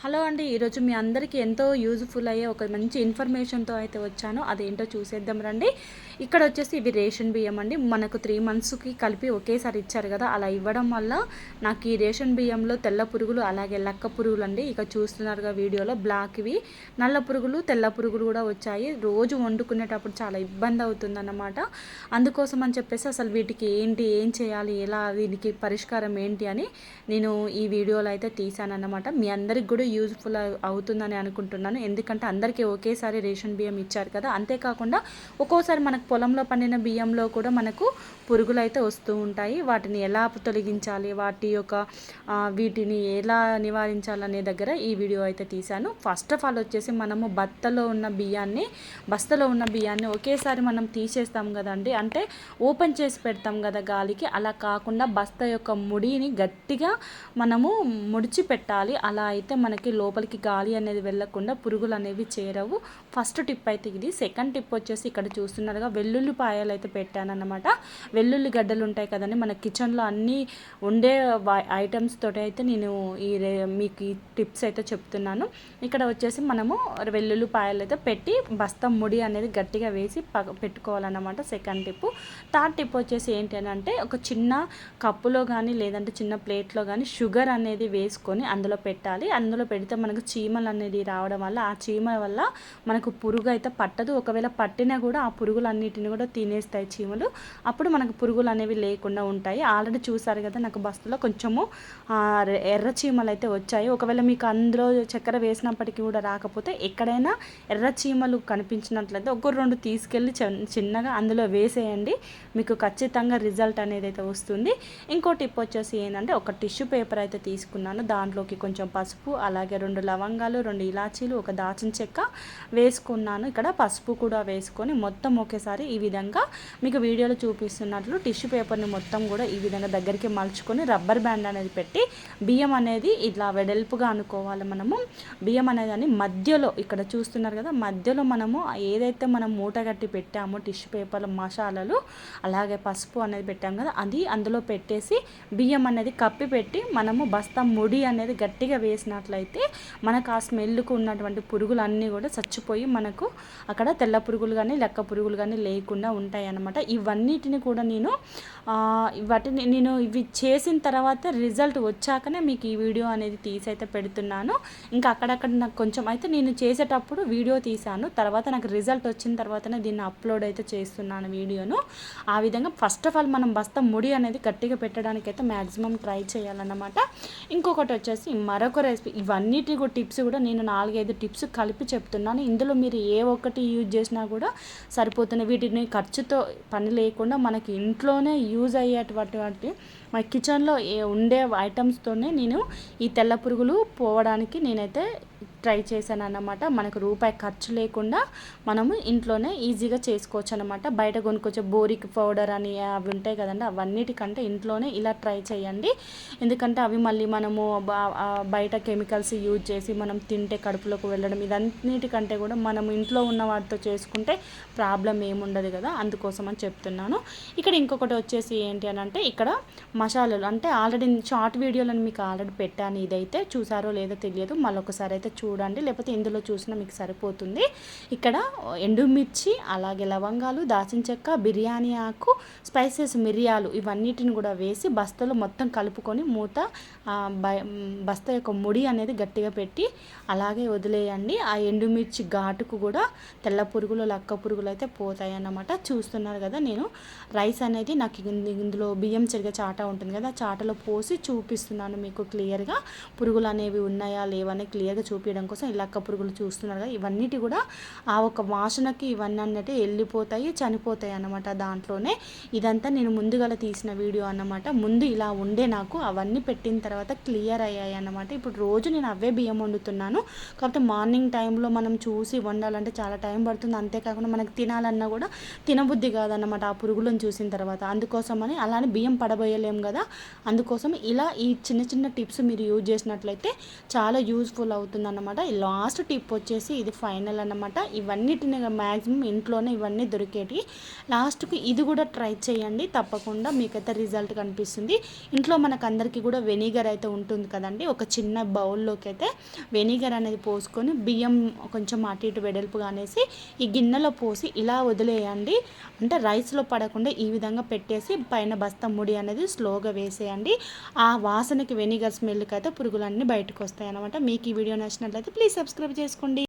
Hello అండి. ఈరోజు మీ అందరికీ ఎంతో యూజ్ఫుల్ అయ్యే ఒక మంచి ఇన్ఫర్మేషన్తో అయితే వచ్చాను. అదేంటో చూసేద్దాం రండి. ఇక్కడ వచ్చేసి ఇవి రేషన్ బియ్యం అండి. మనకు 3 మంత్స్కి కలిపి ఒకేసారి ఇచ్చారు కదా, అలా ఇవ్వడం వల్ల నాకు ఈ రేషన్ బియ్యంలో తెల్ల పురుగులు అలాగే లక్క పురుగులు అండి, ఇక చూస్తున్నారుగా వీడియోలో బ్లాక్వి నల్ల పురుగులు తెల్ల పురుగులు కూడా వచ్చాయి. రోజు వండుకునేటప్పుడు చాలా ఇబ్బంది అవుతుందన్నమాట. అందుకోసం అని చెప్పేసి అసలు వీటికి ఏం చేయాలి, ఎలా దీనికి పరిష్కారం ఏంటి అని నేను ఈ వీడియోలో అయితే తీసానన్నమాట. మీ అందరికి కూడా యూజ్ఫుల్ అవుతుందని అనుకుంటున్నాను. ఎందుకంటే అందరికీ ఒకేసారి రేషన్ బియ్యం ఇచ్చారు కదా. అంతేకాకుండా ఒక్కోసారి మనకు పొలంలో పండిన బియ్యంలో కూడా మనకు పురుగులు అయితే వస్తూ ఉంటాయి. వాటిని ఎలా తొలగించాలి, వాటి యొక్క వీటిని ఎలా నివారించాలనే దగ్గర ఈ వీడియో అయితే తీశాను. ఫస్ట్ ఆఫ్ ఆల్ వచ్చేసి మనము బస్తలో ఉన్న బియ్యాన్ని ఒకేసారి మనం తీసేస్తాం కదండి, అంటే ఓపెన్ చేసి పెడతాం కదా గాలికి. అలా కాకుండా బస్తా యొక్క ముడిని గట్టిగా మనము ముడిచి పెట్టాలి. అలా అయితే మనకి లోపలికి గాలి అనేది వెళ్ళకుండా పురుగులు అనేవి చేరవు. ఫస్ట్ టిప్ అయితే ఇది. సెకండ్ టిప్ వచ్చేసి ఇక్కడ చూస్తున్నారుగా వెల్లుల్లిపాయలు అయితే పెట్టానన్నమాట. వెల్లుల్లి గడ్డలు ఉంటాయి కదండి మన కిచెన్లో అన్నీ ఉండే ఐటమ్స్ తోటి అయితే నేను మీకు ఈ టిప్స్ అయితే చెప్తున్నాను. ఇక్కడ వచ్చేసి మనము వెల్లుల్లిపాయలు అయితే పెట్టి బస్తా ముడి అనేది గట్టిగా వేసి పెట్టుకోవాలన్నమాట. Second tip. థర్డ్ టిప్ వచ్చేసి ఏంటి అని అంటే, ఒక చిన్న కప్పులో కానీ లేదంటే చిన్న ప్లేట్లో కానీ షుగర్ అనేది వేసుకొని అందులో పెట్టాలి. అందులో పెడితే మనకు చీమలు అనేది రావడం వల్ల ఆ చీమల వల్ల మనకు పురుగు అయితే పట్టదు. ఒకవేళ పట్టినా కూడా ఆ పురుగులన్నిటిని కూడా తినేస్తాయి చీమలు. అప్పుడు మనకు పురుగులు అనేవి లేకుండా ఉంటాయి. ఆల్రెడీ చూసారు కదా, నాకు బస్తులో కొంచెము ఎర్ర చీమలు అయితే వచ్చాయి. ఒకవేళ మీకు అందులో చక్కెర వేసినప్పటికీ కూడా రాకపోతే ఎక్కడైనా ఎర్ర చీమలు కనిపించినట్లయితే ఒక 2 తీసుకెళ్ళి చిన్నగా అందులో వేసేయండి. మీకు ఖచ్చితంగా రిజల్ట్ అనేది అయితే వస్తుంది. ఇంకో టిప్ వచ్చేసి ఏంటంటే, ఒక టిష్యూ పేపర్ అయితే తీసుకున్నాను. దాంట్లోకి కొంచెం పసుపు అలాగే 2 లవంగాలు 2 ఇలాచీలు ఒక దాచిన చెక్క వేసుకున్నాను. ఇక్కడ పసుపు కూడా వేసుకొని మొత్తం ఒకేసారి ఈ విధంగా మీకు వీడియోలో చూపిస్తున్నట్లు టిష్యూ పేపర్ని మొత్తం కూడా ఈ విధంగా దగ్గరికి మలుచుకొని రబ్బర్ బ్యాండ్ అనేది పెట్టి బియ్యం అనేది ఇట్లా వెడల్పుగా అనుకోవాలి. మనము బియ్యం అనేది మధ్యలో ఇక్కడ చూస్తున్నారు కదా, మధ్యలో మనము ఏదైతే మనం మూట కట్టి పెట్టామో టిష్యూ పేపర్లో మసాలాలు అలాగే పసుపు అనేది పెట్టాం కదా, అది అందులో పెట్టేసి బియ్యం అనేది కప్పి పెట్టి మనము బస్తా ముడి అనేది గట్టిగా వేసినట్లయితే మనకు ఆ స్మెల్కు ఉన్నటువంటి పురుగులు అన్నీ కూడా చచ్చిపోయి మనకు అక్కడ తెల్ల పురుగులు కానీ లెక్క పురుగులు కానీ లేకుండా ఉంటాయి అన్నమాట. ఇవన్నిటిని కూడా నేను ఇవి చేసిన తర్వాత రిజల్ట్ వచ్చాకనే మీకు ఈ వీడియో అనేది తీసైతే పెడుతున్నాను. ఇంకా అక్కడక్కడ నాకు కొంచెం అయితే నేను చేసేటప్పుడు వీడియో తీశాను, తర్వాత నాకు రిజల్ట్ వచ్చిన తర్వాతనే దీన్ని అప్లోడ్ అయితే చేస్తున్నాను వీడియోను. ఆ విధంగా ఫస్ట్ ఆఫ్ ఆల్ మనం బస్తా ముడి అనేది గట్టిగా పెట్టడానికి అయితే మ్యాక్సిమం ట్రై చేయాలన్నమాట. ఇంకొకటి వచ్చేసి మరొక రెసిపీ. ఇవన్నిటి కూడా టిప్స్ కూడా నేను 4-5 టిప్స్ కలిపి చెప్తున్నాను. ఇందులో మీరు ఏ ఒక్కటి యూజ్ చేసినా కూడా సరిపోతుంది. వీటిని ఖర్చుతో పని లేకుండా మనకి ఇంట్లోనే యూజ్ అయ్యేటువంటి మన కిచెన్లో ఉండే ఐటమ్స్తోనే నేను ఈ తెల్ల పురుగులు పోవడానికి నేనైతే ట్రై చేశాను అన్నమాట. మనకు రూపాయి ఖర్చు లేకుండా మనము ఇంట్లోనే ఈజీగా చేసుకోవచ్చు అనమాట. బయట కొనుక్కొచ్చే బోరిక్ పౌడర్ అని అవి ఉంటాయి కదండి, అవన్నిటికంటే ఇంట్లోనే ఇలా ట్రై చేయండి. ఎందుకంటే అవి మళ్ళీ మనము బయట కెమికల్స్ యూజ్ చేసి మనం తింటే కడుపులోకి వెళ్ళడం, ఇదన్నిటికంటే కూడా మనం ఇంట్లో ఉన్న వాటితో చేసుకుంటే ప్రాబ్లం ఏముండదు కదా, అందుకోసం అని చెప్తున్నాను. ఇక్కడ ఇంకొకటి వచ్చేసి ఏంటి అని అంటే, ఇక్కడ మసాలాలు అంటే ఆల్రెడీ షార్ట్ వీడియోలను మీకు ఆల్రెడీ పెట్టాను. ఇదైతే చూసారో లేదో తెలియదు, మళ్ళొకసారి అయితే చూడండి, లేకపోతే ఇందులో చూసినా మీకు సరిపోతుంది. ఇక్కడ ఎండుమిర్చి అలాగే లవంగాలు దాచిన చెక్క బిర్యానీ ఆకు స్పైసెస్ మిరియాలు ఇవన్నిటిని కూడా వేసి బస్తాలో మొత్తం కలుపుకొని మూత బస్తా యొక్క ముడి అనేది గట్టిగా పెట్టి అలాగే వదిలేయండి. ఆ ఎండుమిర్చి ఘాటుకు కూడా తెల్ల పురుగులు లక్క పురుగులు అయితే పోతాయి అన్నమాట. చూస్తున్నారు కదా, నేను రైస్ అనేది నాకు ఇందులో బియ్యం చెరిగే చాట ఉంటుంది కదా, చాటలో పోసి చూపిస్తున్నాను మీకు క్లియర్గా. పురుగులు అనేవి ఉన్నాయా లేవని క్లియర్గా చూపించడం కోసం ఈ లక్క పురుగులు చూస్తున్నారు కదా, ఇవన్నిటి కూడా ఆ ఒక వాసనకి ఇవన్నీ అన్నట్టు వెళ్ళిపోతాయి, చనిపోతాయి అన్నమాట దాంట్లోనే. ఇదంతా నేను ముందుగా తీసిన వీడియో అన్నమాట. ముందు ఇలా ఉండే నాకు అవన్నీ పెట్టిన తర్వాత క్లియర్ అయ్యాయి అన్నమాట. ఇప్పుడు రోజు నేను అవే బియ్యం వండుతున్నాను. కాకపోతే మార్నింగ్ టైంలో మనం చూసి వండాలంటే చాలా టైం పడుతుంది. అంతేకాకుండా మనకు తినాలన్నా కూడా తినబుద్ధి కాదన్నమాట ఆ పురుగులను చూసిన తర్వాత. అందుకోసమని అలానే బియ్యం పడబోయలేము చేసుకోలేం కదా, అందుకోసం ఇలా ఈ చిన్న చిన్న టిప్స్ మీరు యూజ్ చేసినట్లయితే చాలా యూజ్ఫుల్ అవుతుంది అన్నమాట. లాస్ట్ టిప్ వచ్చేసి ఇది ఫైనల్ అన్నమాట. ఇవన్నిటిని మ్యాక్సిమం ఇంట్లోనే ఇవన్నీ దొరికేటి. లాస్ట్కి ఇది కూడా ట్రై చేయండి, తప్పకుండా మీకైతే రిజల్ట్ కనిపిస్తుంది. ఇంట్లో మనకు అందరికీ కూడా వెనిగర్ అయితే ఉంటుంది కదండి. ఒక చిన్న బౌల్లోకి అయితే వెనిగర్ అనేది పోసుకొని బియ్యం కొంచెం అటు ఇటు వెడల్పుగా అనేసి ఈ గిన్నెలో పోసి ఇలా వదిలేయండి. అంటే రైస్లో పడకుండా ఈ విధంగా పెట్టేసి పైన బస్తా ముడి అనేది స్లోగా వేసేయండి. ఆ వాసనకి వెనిగర్ స్మెల్కి అయితే పురుగులన్నీ బయటకు వస్తాయి అన్నమాట. మీకు ఈ వీడియో నచ్చినట్లయితే ప్లీజ్ సబ్స్క్రైబ్ చేసుకోండి.